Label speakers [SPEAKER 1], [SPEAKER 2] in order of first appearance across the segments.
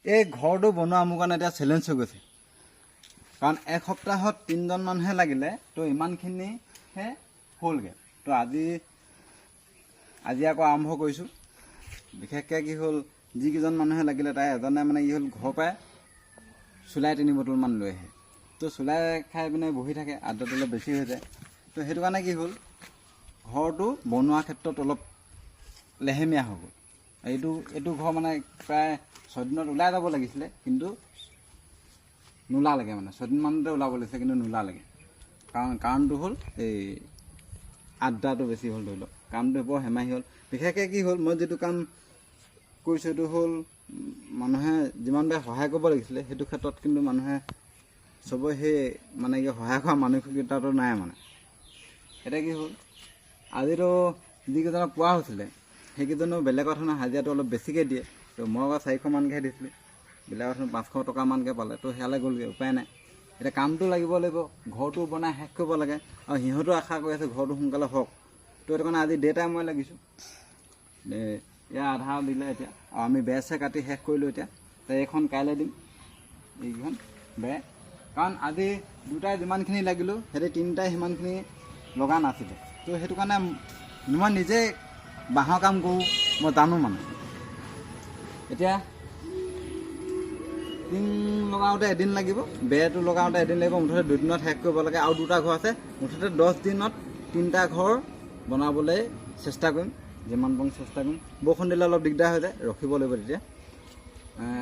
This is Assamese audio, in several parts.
[SPEAKER 1] এই ঘৰটো বনোৱা মোৰ কাৰণে এতিয়া চেলেঞ্জ হৈ গৈছে, কাৰণ এক সপ্তাহত 3জন মানুহে লাগিলে তো ইমানখিনিহে হ'লগৈ। তো আজি আকৌ আৰম্ভ কৰিছোঁ। বিশেষকৈ কি হ'ল, যিকেইজন মানুহে লাগিলে তাই এজনে মানে কি হ'ল, ঘৰৰ পৰাই চুলাই 3 বটলমান লৈ আহে। তো চুলাই খাই পিনে বহি থাকে, আদ্ৰটো অলপ বেছি হৈ যায়। তো সেইটো কাৰণে কি হ'ল, ঘৰটো বনোৱা ক্ষেত্ৰত অলপ লেহেমীয়া হৈ গ'ল। এইটো ঘৰ মানে প্ৰায় 6 দিনত ওলাই যাব লাগিছিলে, কিন্তু নোলালেগৈ। মানে 6 দিনমানতে ওলাব লাগিছিলে, কিন্তু নোলালেগৈ। কাৰণটো হ'ল এই আদ্ৰাটো বেছি হ'ল, ধৰি লওক কামটো বৰ হেমাহি হ'ল। বিশেষকৈ কি হ'ল, মই যিটো কাম কৰিছোঁ সেইটো হ'ল, মানুহে যিমানবাৰ সহায় কৰিব লাগিছিলে সেইটো ক্ষেত্ৰত কিন্তু মানুহে চবৰে সেই মানে কি সহায় কৰা মানসিকতাটো নাই। মানে এতিয়া কি হ'ল, আজিতো যিকেইজনক পোৱা হৈছিলে সেইকেইজনো বেলেগৰ ধৰণৰ হাজিৰাটো অলপ বেছিকৈ দিয়ে। তো মই আকৌ 400মানকৈ দিছিলোঁ, বেলেগৰ ধৰণৰ 500 টকামানকৈ পালে। তো সেয়ালৈ গ'লগৈ, উপায় নাই। এতিয়া কামটো লাগিব, ঘৰটো বনাই শেষ কৰিব লাগে, আৰু সিহঁতো আশা কৰি আছে ঘৰটো সোনকালে হওক। তো সেইটো কাৰণে আজি ডে টাইম মই লাগিছোঁ। ইয়াৰ আধা দিলে এতিয়া, আৰু আমি বেৰ কাটি শেষ কৰিলোঁ। এতিয়া এইখন কাইলৈ দিম, এইকেইখন বেৰ। কাৰণ আজি দুটাই যিমানখিনি লাগিলোঁ সিহঁতে 3টাই সিমানখিনি লগা নাছিলে। তো সেইটো কাৰণে মই নিজে বাঁহৰ কাম কৰোঁ, মই জানো। মানে এতিয়া টিং লগাওঁতে এদিন লাগিব, বেৰটো লগাওঁতে এদিন লাগিব, মুঠতে 2 দিনত শেষ কৰিব লাগে। আৰু 2টা ঘৰ আছে, মুঠতে 10 দিনত 3টা ঘৰ বনাবলৈ চেষ্টা কৰিম, যিমান পাৰোঁ চেষ্টা কৰিম। বৰষুণ দিলে অলপ দিগদাৰ হৈ যায়, ৰখিব লাগিব তেতিয়া।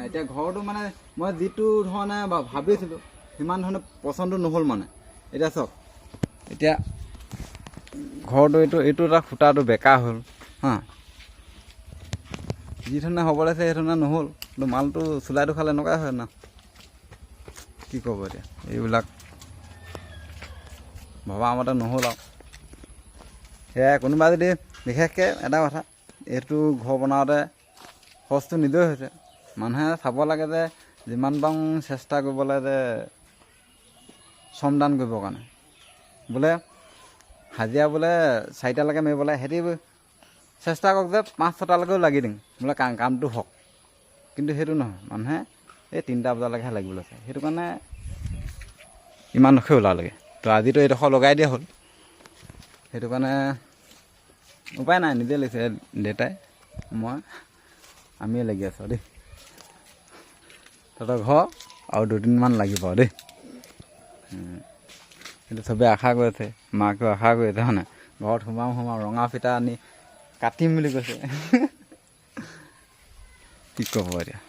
[SPEAKER 1] এতিয়া ঘৰটো মানে মই যিটো ধৰণে ভাবিছিলোঁ সিমান ধৰণে পচন্দ নহ'ল। মানে এতিয়া চাওক, এতিয়া ঘৰটো এইটো এটা খুঁটাটো বেকা হ'ল হা, যি ধৰণে হ'ব লাগিছে সেই ধৰণে নহ'ল। কিন্তু মালটো চুলাইটো খালে এনেকুৱাই হয় না, কি ক'ব এতিয়া। এইবিলাক ভবা মতে নহ'ল আৰু সেয়াই। কোনোবা যদি বিশেষকৈ এটা কথা, এইটো ঘৰ বনাওঁতে খৰচটো নিজেই হৈছে। মানুহে চাব লাগে যে যিমান পাৰোঁ চেষ্টা কৰিব লাগে যে শ্ৰমদান কৰিবৰ কাৰণে। বোলে হাজিৰা বোলে 4টালৈকে মাৰিব লাগে, সিহঁতি চেষ্টা কৰক যে 5-6টালৈকেও লাগি দিম, বোলে কামটো হওক। কিন্তু সেইটো নহয়, মানুহে এই 3টা বজালৈকেহে লাগিবলৈ চায়। সেইটো কাৰণে ইমান ৰখি ওলালেগৈ। তো আজিতো এইডোখৰ লগাই দিয়া হ'ল, সেইটো কাৰণে উপায় নাই, নিজে লাগিছে দেউতাই, আমিয়ে লাগি আছোঁ দেই। তহঁতৰ ঘৰ আৰু 2 দিনমান লাগিব দেই। সেইটো চবেই আশা কৰি আছে, মাকেও আশা কৰি আছে হয় নাই। ঘৰত সোমাওঁ ৰঙা ফিটা আনি কাটিম বুলি কৈছে। কি ক'ব এতিয়া,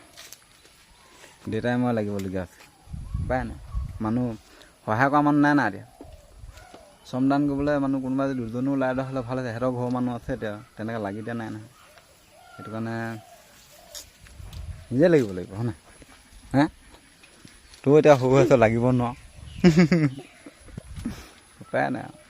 [SPEAKER 1] দেউতাই মই লাগিবলগীয়া আছে, উপায় নাই। মানুহ সহায় কৰা মানুহ নাই এতিয়া। শ্ৰমদান কৰিবলৈ মানুহ কোনোবা যদি 2জনো ওলাই দিয়া হ'লে ভাল আছে। সিহঁতৰ ঘৰৰ মানুহ আছে, এতিয়া তেনেকৈ লাগি দিয়া নাই নহয়। সেইটো কাৰণে নিজে লাগিব হয় নাই। তোৰ এতিয়া সৰু হৈছ, লাগিব নোৱাৰ, উপায় নাই আৰু।